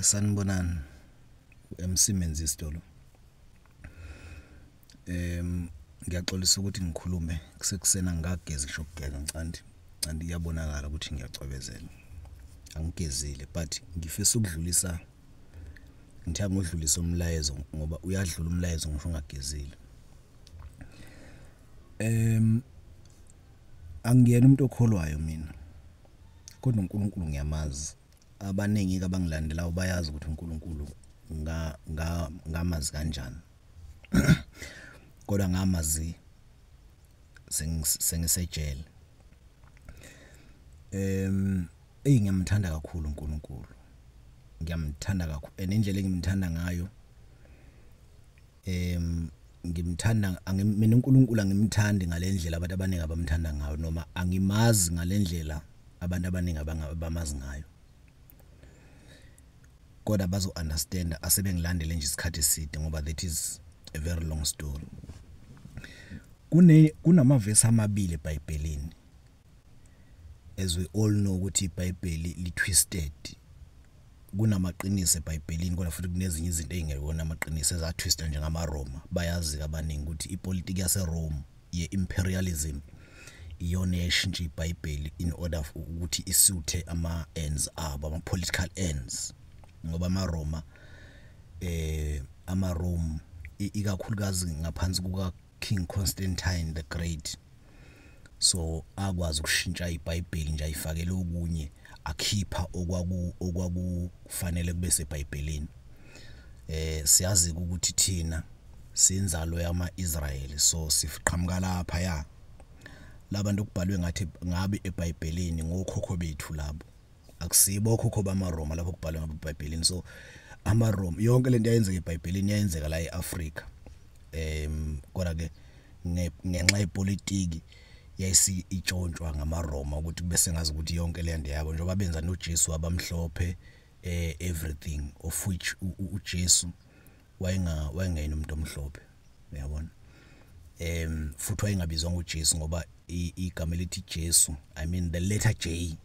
Sanibonani emsimenzi isitolo. Ngiyaxolisa ukuthi ngikhulume kusekusena ngageza ishokugeza ngicandi iyabonakala ukuthi ngiyacwebezela. Angigezile but ngifisa ukudlulisa ngithanda ukudlulisa umlayezo ngoba uyadlula umlayezo ngisho ungagezile. Angiyena umuntu okholwayo mina. Kodwa uNkulunkulu ngiyamazi. Abaningi abangilandelayo bayazi ukuthi uNkulunkulu ngamazi kanjani. Kodwa ngamazi sengisejele. Ngiyamthanda kakhulu uNkulunkulu. Ngiyamthanda kakhulu enendlela engimthanda ngayo. Ngimthanda mina uNkulunkulu angimthandi ngalendlela abantu abaningi abamthanda ngayo noma angimazi ngalendlela abantu abaningi abamazi ngayo. Kodwa bazo understand asebengilandele nje isikhathi eside ngoba that is a very long story. Kunamavesi amabili eBhayibhelini. As we all know ukuthi iBhayibheli li-twisted. Kunamaqiniso eBhayibhelini kodwa futhi kunezinye izinto ezingekona amaqiniso ezatwista njengamaRoma. Bayazi abaningi ukuthi ipolitiki yaseRome ye-imperialism iyona yashintsha iBhayibheli in order ukuthi isuthe ama-ends abo, ama-political ends. Ngoba amaRome ikakhulukazi ngaphansi kuka King Constantine the Great, so akwazi ukushintsha iBhayibheli nje ayifakele okunye akhipha okwakufanele kube seBhayibhelini. Siyazi ukuthi thina sinzalo yama-Israyeli, so siqhamuka lapha ya labantu okubhalwe ngathi ngabe eBhayibhelini ngokhokho bethu labo, akusibo okhokho bamaRoma lapho kubhalwe ngabe eBhayibhelini. So amaRoma yonke lento yayenzeka eBhayibhelini yayenzeka la eAfrika. Kodwa ke ngenxa yepolitiki yayisi itshontshwa ngamaRoma ukuthi bese ngazi ukuthi yonke le nto yabo njengoba benza noJesu abamhlophe everything of which uJesu wayengena umuntu omhlophe, uyabona. Futhi wayengabizwa ngoJesu ngoba igama elithi Jesu, I mean the letter J,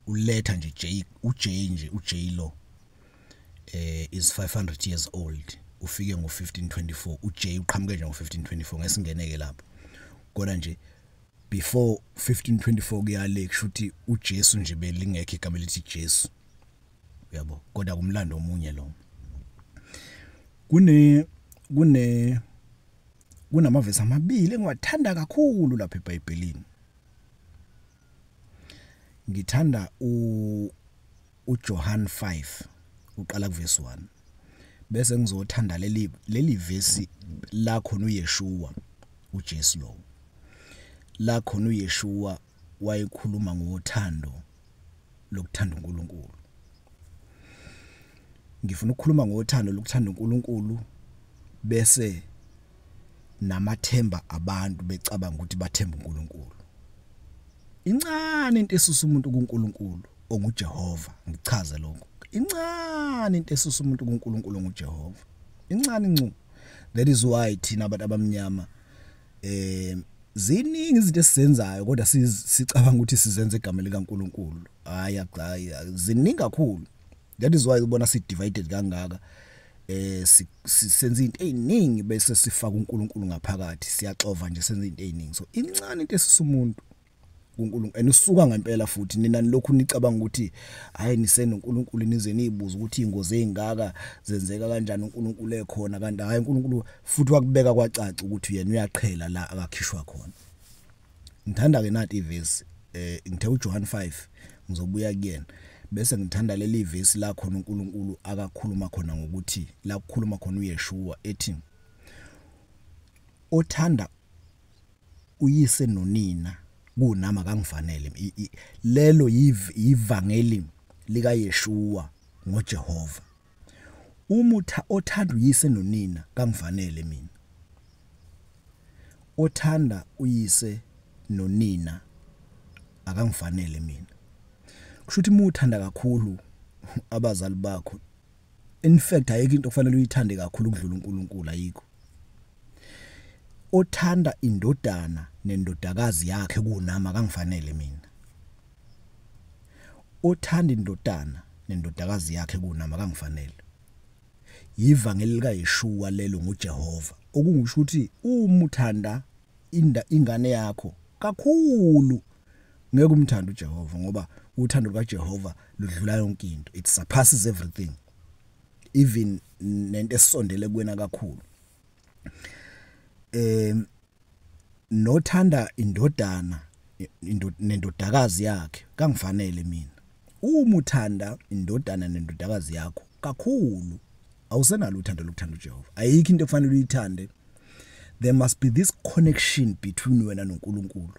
uletha nje J, uJ nje uJ lo is 500 years old. Ufike ngo1524 uJ uqhamuke nje ngo1524 ngesingeneke lapho. Kodwa nje before 1524 kuyale kushuthi uJesu nje belingekho igama elithi Jesu, uyabo. Kodwa kumlando omunye lo. Kunamavesi amabili engiwathanda kakhulu lapha eBhayibhelini. Ngithanda uJohn 5 uqala kuverse 1. Bese ngizothanda leli vesi la khona uYeshua uJesu lo. La khona uYeshua wayekhuluma ngothando lokuthanda uNkulunkulu. Ngifuna ukukhuluma ngothando lokuthanda uNkulunkulu bese namathemba abantu becabanga ukuthi bathemba uNkulunkulu. Incane into esusa umuntu kuNkulunkulu onguJehova, ngichaze lokho. Incane into esusa umuntu kuNkulunkulu onguJehova. Incane ncu. That is why thina abantu abamnyama ziningi izinto esizenzayo kodwa sicabanga ukuthi sizenze igama likaNkulunkulu. Hayi ziningi kakhulu. That is why ubona si divided kangaka. Senza into eziningi bese sifaka uNkulunkulu ngaphakathi, siyaxova nje senza into eziningi. So incane into esisusa umuntu uNkulunkulu enisuka ngempela futhi nina lokhu nicabanga ukuthi hayi nisena uNkulunkulu nize nizibuza ukuthi ingozi ezingaka zenzeka kanjani uNkulunkulu ekhona kanti hayi uNkulunkulu futhi wakubeka kwacaca ukuthi yena uyaqhela la akakhishwa khona. Ngithanda ke nathi ivesi ngithe uJohn 5 ngizobuya kuyena bese ngithanda leli vesi la khona uNkulunkulu akakhuluma khona ngokuthi la kukhuluma khona uYeshua ethi othanda uyise nonina kunama kangifanele. Lelo yivangeli lika Yeshua ngoJehova. Umutha othanda uyise nonina kangifanele mina. Othanda uyise nonina akangifanele mina. Kushuthi uthanda kakhulu abazali bakho. In fact ayikho into okufanele uyithande kakhulu ukudlula uNkulunkulu, ayikho. Othanda indodana nendodakazi yakhe kunama kangifanele mina. Othanda indodana nendodakazi yakhe kunama kangifanele ivangeli lika Yeshua lelo nguJehova okungisho ukuthi uma uthanda ingane yakho kakhulu ngeke umthanda uJehova ngoba uthando kaJehova ludlula yonke into, it surpasses everything, even nento esondele kuwena kakhulu. Nothanda indodana nendodakazi yakhe kangifanele mina. Uma uthanda indodana nendodakazi yakho kakhulu awusenalo uthando lokuthanda uJehova. Ayikho into efanele uyithande. There must be this connection between wena noNkulunkulu.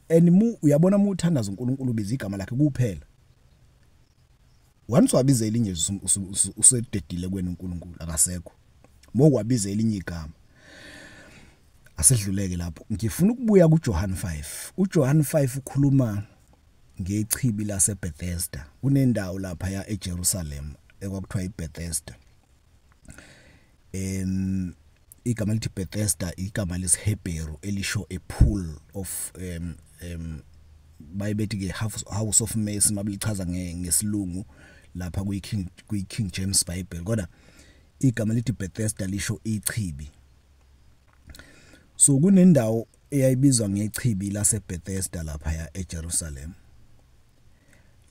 And uyabona uma uthandaza uNkulunkulu ubiza igama lakhe kuphela. Once wabiza elinye usededile kwena uNkulunkulu akasekho. Mokwabiza elinye igama. Asedluleke lapho. Ngifuna ukubuya kuJohn 5. UJohn 5 ukhuluma ngeChibi LaseBethesda. Kunendawo lapha ya eJerusalem ekwakuthiwa iBethesda. Igama lithi Bethesda igama lesiHebheru elisho a pool of bayibethi ke house of mercy mabilichaza ngesilungu lapha kwi-King James Bible kodwa igama lithi Bethesda lisho iChibi. So kunendawo eyayibizwa ngeChibi LaseBethesda lapha ya eJerusalem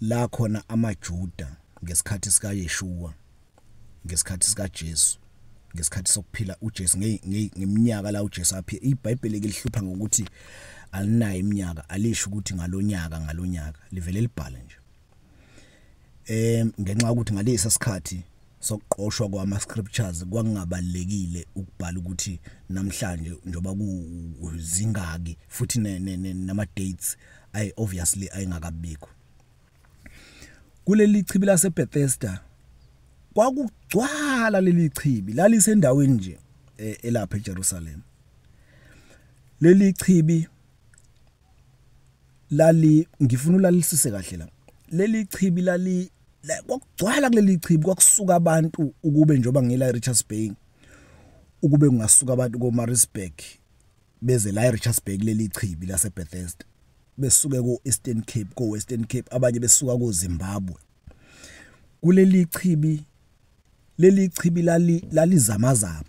la khona amaJuda ngesikhathi sika Yeshua ngesikhathi sika Jesu ngesikhathi sokuphila uJesu ngeminyaka la uJesu aphila. iBhayibheli lihlupha ngokuthi alinayo iminyaka, alisho ukuthi ngalonyaka livele libhale nje ngenxa ukuthi ngalesa sikhathi sokuqoshwa kwama scriptures kwangabalekile ukubhala ukuthi namhlanje njoba kuzingaki futhi nama dates ay obviously ayingakabikho. Kuleli Chibi LaseBethesda kwakugcwala leli Chibi lalisendaweni nje elapha eJerusalem. Leli Chibi ngifuna ulalisise kahle la. Leli Chibi kwakugcwala kuleli Chibi kwakusuka abantu ukube njoba ngela Richards Bay ukube kungasuka abantu koMaritzburg beze la eRichards Bay leli Chibi LaseBethesda besuke ko-Eastern Cape ko-Western Cape abanye besuka koZimbabwe. Kuleli Chibi leli Chibi lalizamazama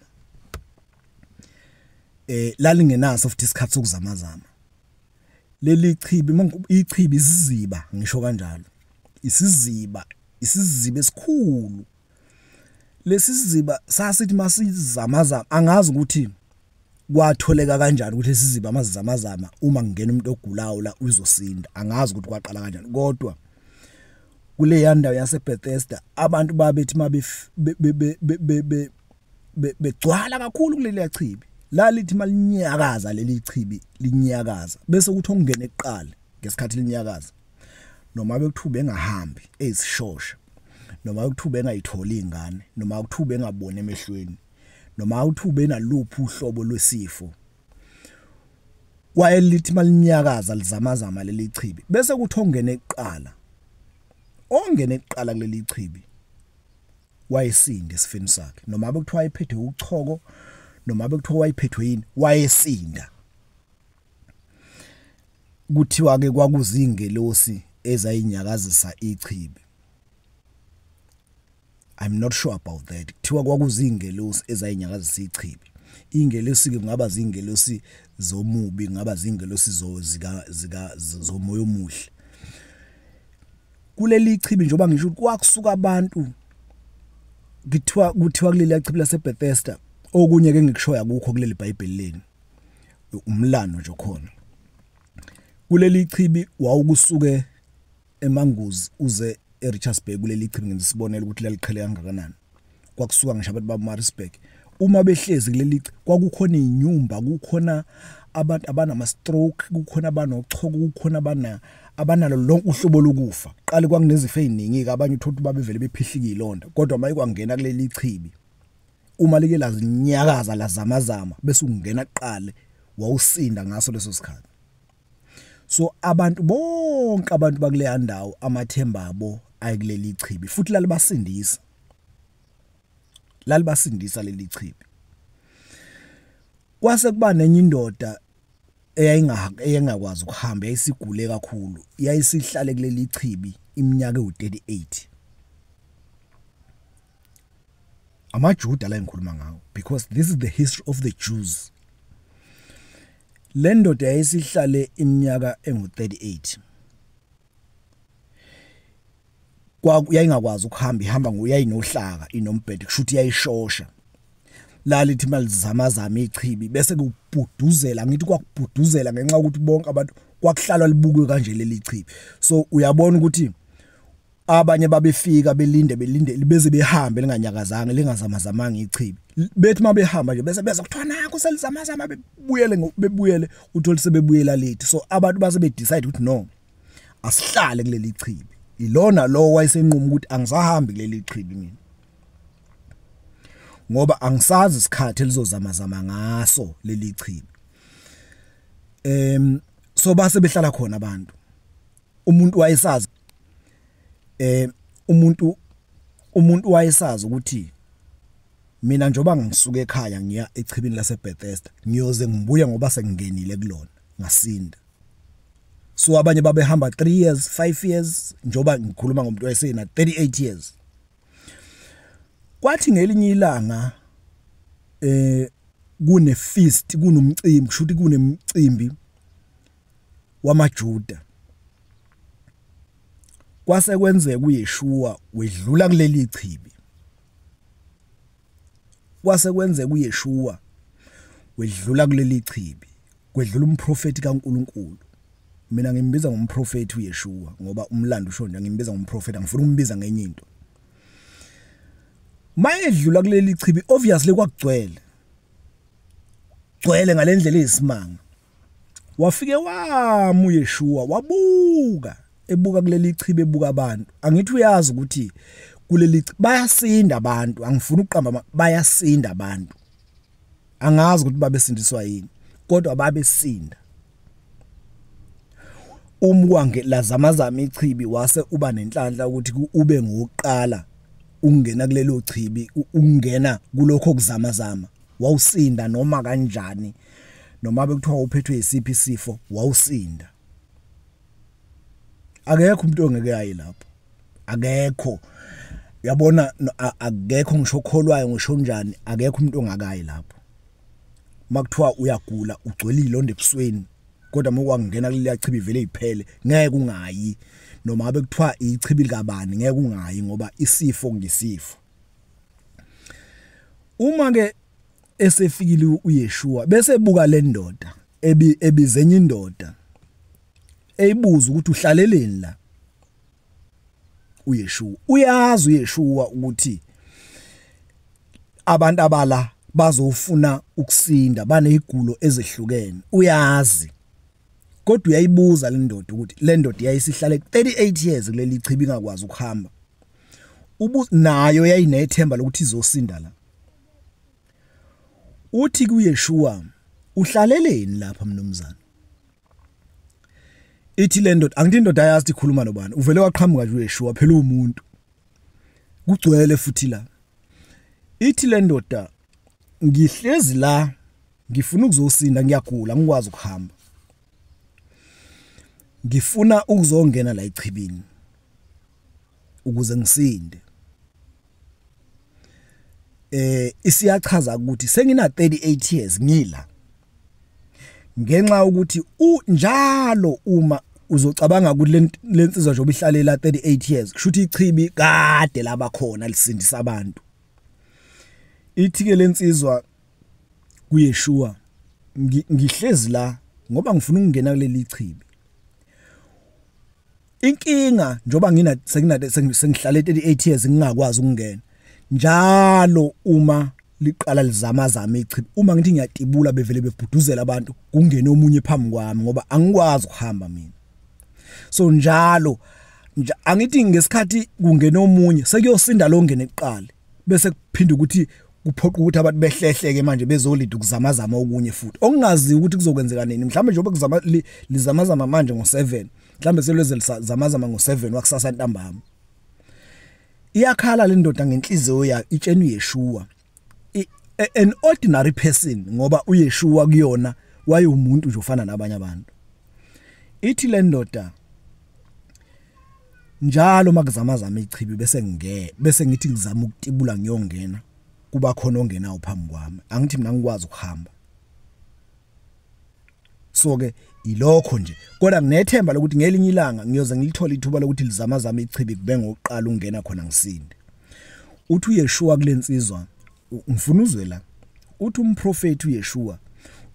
lalingenaso futhi isikhathi sokuzamazama. Leli Chibi iChibi isiziba ngisho kanjalo isiziba esikhulu. Lesi siziba sasithi masizamazama angazi ukuthi kwatholeka kanjani ukuthi lesiziba masizamazama uma ngena umuntu ogulayo la uzosinda, angazi ukuthi kwaqala kanjani kodwa kule yandawo yaseBethesda abantu babethi begcwala kakhulu kuleli Chibi. Lalithi malinyakaza leli Chibi linyakaza bese kuthi ongene eqala ngesikhathi linyakaza noma bekuthuba engahambi ezishosha noma ukuthuba engayitholi ingane noma ukuthuba engabone emehlweni noma ukuthuba enaluphi uhlobo lwesifo wayelithi malinyakaza lizamazama leli Chibi bese kuthi ongene eqala kuleli Chibi wayesinda esifeni sakhe noma bekuthiwa iphethwe uchoko noma bekuthiwa wayiphethwe yini wayesinda. Kuthiwa ke kwakuzingelosi ezayinyakazisa iChibi. I'm not sure about that. Kuthiwa kwakuzingelosi ezayinyakazisa iChibi. Ingelosi ke kungaba zingelosi zomubi, kungaba zingelosi zomoya omuhle. Kuleli Chibi njoba ngisho ukuthi kwakusuka abantu kuthiwa kuleli Chibi LaseBethesda okunye ke ngikushoya kukho kuleli iBhayibheli leni umlando nje khona. Kuleli Chibi wawukusuke eManguzi uze eRichards Bay kuleli Chibi ngisibonela ukuthi laliqhele kangakanani. Kwakusuka ngisho abantu baMaritzburg uma behlezi kuleli kwakukhona inyumba, kukhona abantu abanama stroke, kukhona abanochoko, kukhona abanalo lonke uhlobo lokufa. Qale kwakunezifo eziningi ke abanye uthothi babevele bephihlika ilonda kodwa mayikwangena kuleli Chibi uma like lazinyakaza lazamazama bese ungena qale wawusinda ngaso leso sikhathi. So abantu bonke abantu bakule yandawo amathemba abo ayikuleli Chibi futhi lalibasindisa leli Chibi. Kwase kuba nenye indoda eyayingakwazi ukuhamba yayisigule kakhulu yayisihlale kuleli Chibi iminyaka ewu38 amaJuda la engikhuluma ngawo, because this is the history of the Jews. Le ndoda yayisihlale iminyaka engu-38. Yayingakwazi ukuhamba, ihamba ngoyayinohlaka inombhede, kushuthi yayishosha. Lalithi malizamazama ichibi bese kubhuduzela, ngithi kwakubhuduzela ngenxa ukuthi bonke abantu kwakuhlalwa libukwe kanje leli chibi. So uyabona ukuthi abanye babefika belinde beze behambe linganyakazanga lingazamazamanga ichibi. Bethi mabehamba nje bese kuthiwa nakho selizamazama bebuyele uthola sebebuyela late. So abantu base be decide ukuthi no, asihlale kuleli chibi. Ilona lo wayesenquma ukuthi angisahambi kuleli chibi mina, ngoba angisazi isikhathi elizozamazama ngaso leli chibi. So base behlala khona abantu. Umuntu wayesazi umuntu wayesazi ukuthi mina njoba ngisuka ekhaya ngiya echibini LaseBethesda ngiyoze ngibuye ngoba sengingenile kulona ngasinda. So abanye babehamba 3 years 5 years njoba ngikhuluma ngomuntu wayesena 38 years. Kwathi ngelinye ilanga kune feast, kunomcimbi, kushuthi kunemcimbi wamaJuda. Kwase kwenzeka uYeshua wedlula kuleli chibi. Kwase kwenzeka uYeshua wedlula kuleli chibi. Kwedlula umprofeti kaNkuluNkulu. Mina ngimbiza ngomprofeti uYeshua ngoba umlando usho nje ngimbiza ngomprofeti, angifuni ukumbiza ngenye into. Mayedlula kuleli chibi obviously kwakugcwele. Gcwele ngalendlela eyisimanga. Wafike wama uYeshua wabuka, ebuka kuleli chibi, ebuka abantu. Angithi uyazi ukuthi kuleli bayasinda abantu, angifuni uqamba bayasinda abantu. Angazi ukuthi babesindiswa yini, kodwa babesinda. Umkwange lazamazama ichibi wase uba nenhlanhla ukuthi ube ngokuqala ungena kulelo chibi, ungena kulokho kuzamazama. Wawusinda noma kanjani, noma bekuthiwa uphethwe isiphi isifo wawusinda. Akekho umuntu ongeke yayi lapho, akekho. Yabona, akekho ngisho kholwayo ngisho njani, akekho umuntu ongakayi lapho. Makuthiwa uyagula ugcwele ilonde ebusweni, kodwa mokwangena kuleli chibi vele iphele ngeke ungayi, noma ngabe kuthiwa ichibi likabani ngeke ungayi ngoba isifo ngisifo. Uma ke esefikile uYeshua bese ebuka le ndoda ebizenye indoda, eyibuza ukuthi uhlaleleni la. uYeshua uyazi uYeshua ukuthi abantu abala bazofuna ukusinda, banezigulo ezehlukene, uyazi. Kodwa uyayibuza le ndoda ukuthi le ndoda yayisihlale 38 years kuleli chibi ingakwazi ukuhamba. Nayo yayinethemba lokuthi izosinda la. Uthi kuYeshua, uhlaleleni lapha mnumzana? Ithi le ndoda, angithi indoda yazi ikhuluma nobani, uvele waqhamuka nje uYeshua, phela umuntu kugcwele futhi la. Ithi le ndoda, ngihlezi la ngifuna ukuzosinda, ngiyagula ngikwazi ukuhamba, ngifuna ukuzongena la echibini ukuze ngisinde. Isiyachaza ukuthi sengina 38 years ngila, ngenxa ukuthi njalo uma uzocabanga ukuthi lensizwa nje obihlalela 38 years kushuthi ichibi kade laba khona lisindisa abantu. Ithi ke lensizwa kuYeshua, ngihlezi la ngoba ngifuna ukungena kuleli chibi. Inkinga njoba sengihlale 38 years ngingakwazi ukungena. Njalo uma liqala lizamazama ichibi, uma ngithi ngiyatibula bevele bebhuduzela abantu, kungene omunye phambi kwami ngoba angikwazi ukuhamba mina. So njalo angithi ngesikhathi kungene omunye sekuyosinda lo ngene eqala, bese kuphinda ukuthi kuphoqa ukuthi abantu behlehleke manje bezolida ukuzamazama okunye futhi okungazi ukuthi kuzokwenzeka nini. Mhlambe njengoba lizamazama manje ngo7, mhlambe selweze lizamazama ngo7 wakusasa ntambama. Iyakhala le ndoda ngenhliziyo yakhe itshena uYeshua, an ordinary person, ngoba uYeshua kuyona wayeumuntu nje ufana nabanye abantu. Ithi le ndoda, njalo makuzamazama ichibi bese ngithi ngizama ukutibula ngiyongena, kuba khona ongena uphambi kwami angithi mina ngikwazi ukuhamba so ke ilokho nje kodwa nginethemba lokuthi ngelinye ilanga ngiyoze ngilithola ithuba lokuthi lizamazama ichibi kube ngokuqala ungena khona ngisinde uthi uYeshua kulensizwa ngifuna uzwe la uthi umprofeti uYeshua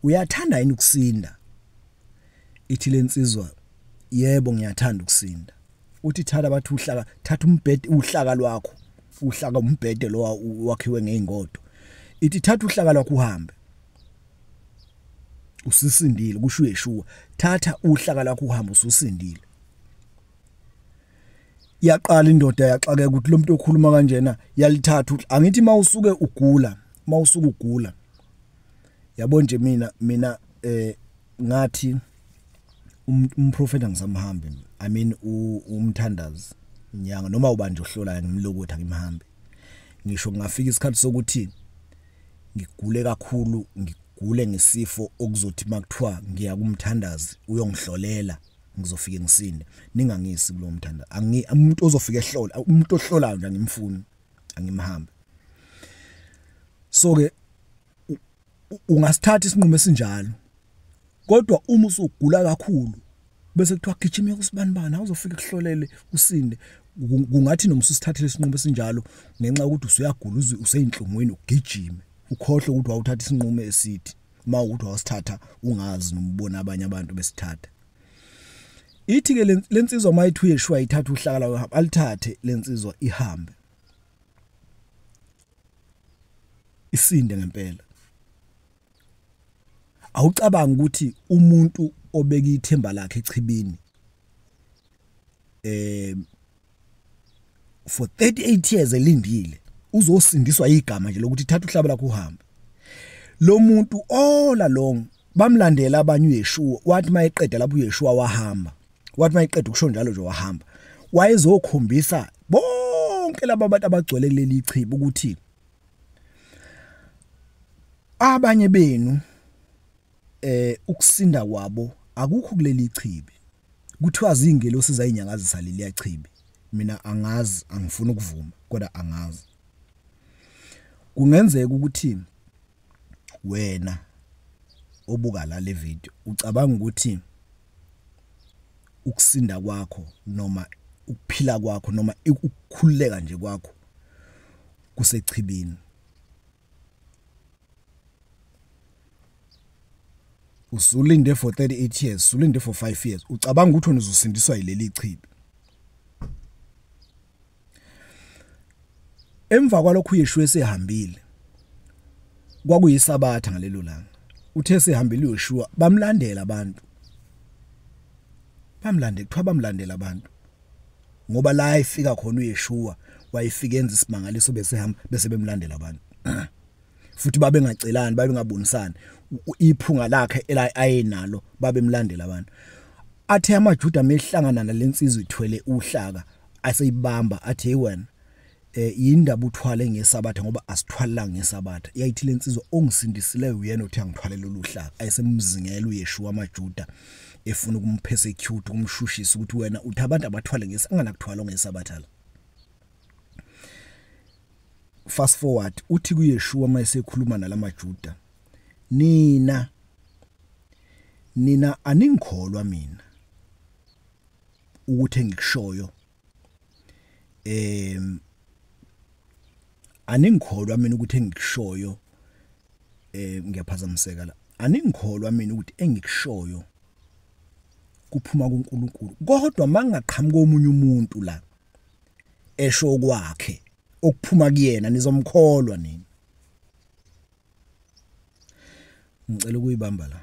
uyathanda yini ukusinda ithi lensizwa yebo ngiyathanda ukusinda uthi thatha bathi uhlaka thatha umbhede uhlaka lwakho uhlaka umbhede lo wakhiwe ngeingodo ithi thatha uhlaka lwakho uhambe usisindile kusho uYeshua thatha uhlaka lwakho uhambe ususindile yaqala indoda yaxake ukuthi lo muntu okhuluma kanjena yalithatha angithi mawusuke ugula yabo nje mina ngathi umprofeti ngisamhambe I mean umthandazi inyanga noma ubanje uhlola ngimlokuthi angimhambe ngisho ngafika isikhathi sokuthi ngigule kakhulu ngigule ngesifo okuzothi makuthiwa ngiya kumthandazi uyongihlolela ngizofika ngisinde ningangisi kulo mthanda umuntu ozofika ehlola umuntu ohlolayo nje ngimfuni angimhambe so ke ungasithatha isinqumo esinjalo kodwa uma usugula kakhulu bese kuthiwa gijima kusibanibani awuzofika kuhlolele usinde kungathi noma usithathele isinqumo esinjalo ngenxa ukuthi usuyagula useyinhlungweni ugijime ukhohle ukuthi wawuthatha isinqumo esithi mawukuthi wasithatha ungazi nombona abanye abantu besithatha ithi ke lensizwa mayithi uYeshua ithatha uhlaka layo alithathe lensizwa ihambe isinde ngempela awucabanga ukuthi umuntu obeka ithemba lakhe echibini for 38 years elindile uzosindiswa igama nje lokuthi thatha uhlaba lakho uhambe lo muntu all along bamlandela abanye uYeshua wathi mayeqeda lapho uYeshua wahamba wathi mayeqeda ukusho njalo nje wahamba wayezokhombisa bonke laba bantu abagcwele kuleli ichibi ukuthi abanye benu ukusinda kwabo akukho kuleli ichibi kuthiwa zingelo sizayinyangazisa leli ichibi mina angazi angifuni ukuvuma kodwa angazi kungenzeka ukuthi wena obuka la le video ucabanga ukuthi ukusinda kwakho noma ukuphila kwakho noma ukukhululeka nje kwakho kusechibini usulinde for 38 years usulinde for 5 years ucabanga ukuthi wena uzosindiswa yileli ichibi emva kwalokho uYeshua esehambile kwakuyisabatha ngalelo langa uthe sehambile uYeshua bamlandela abantu bamlandela abantu ngoba la efika khona uYeshua wayefika enza isimangaliso besehamba bese bemlandela abantu futhi babe ngacelani babe ngabonisani iphunga lakhe ayenalo babe emlandela abantu athe amaJuda mehlangana nalensizwe ithwele uhlaka aseyibamba athi hey wena yindaba uthwale ngesabatha ngoba asithwalanga ngesabatha yayithi lensizwe ongisindisile uyena uthi angithwalele oluhlaka ayisemzingela uYeshua amaJuda efuna ukumpersecute ukumshushisa ukuthi wena uthi abantu abathwale ngesangakuthwala ngesabatha la fast forward uthi kuYeshua mayesekhuluma nalamaJuda nina aningikholwa mina ukuthi engikushoyo aningikholwa mina ukuthi engikushoyo ngiyaphazamiseka la aningikholwa mina ukuthi engikushoyo kuphuma kuNkulunkulu kodwa mangaqhamuka omunye umuntu la esho kwakhe okuphuma kuyena nizomkholwa nini ngicela ukuyibamba la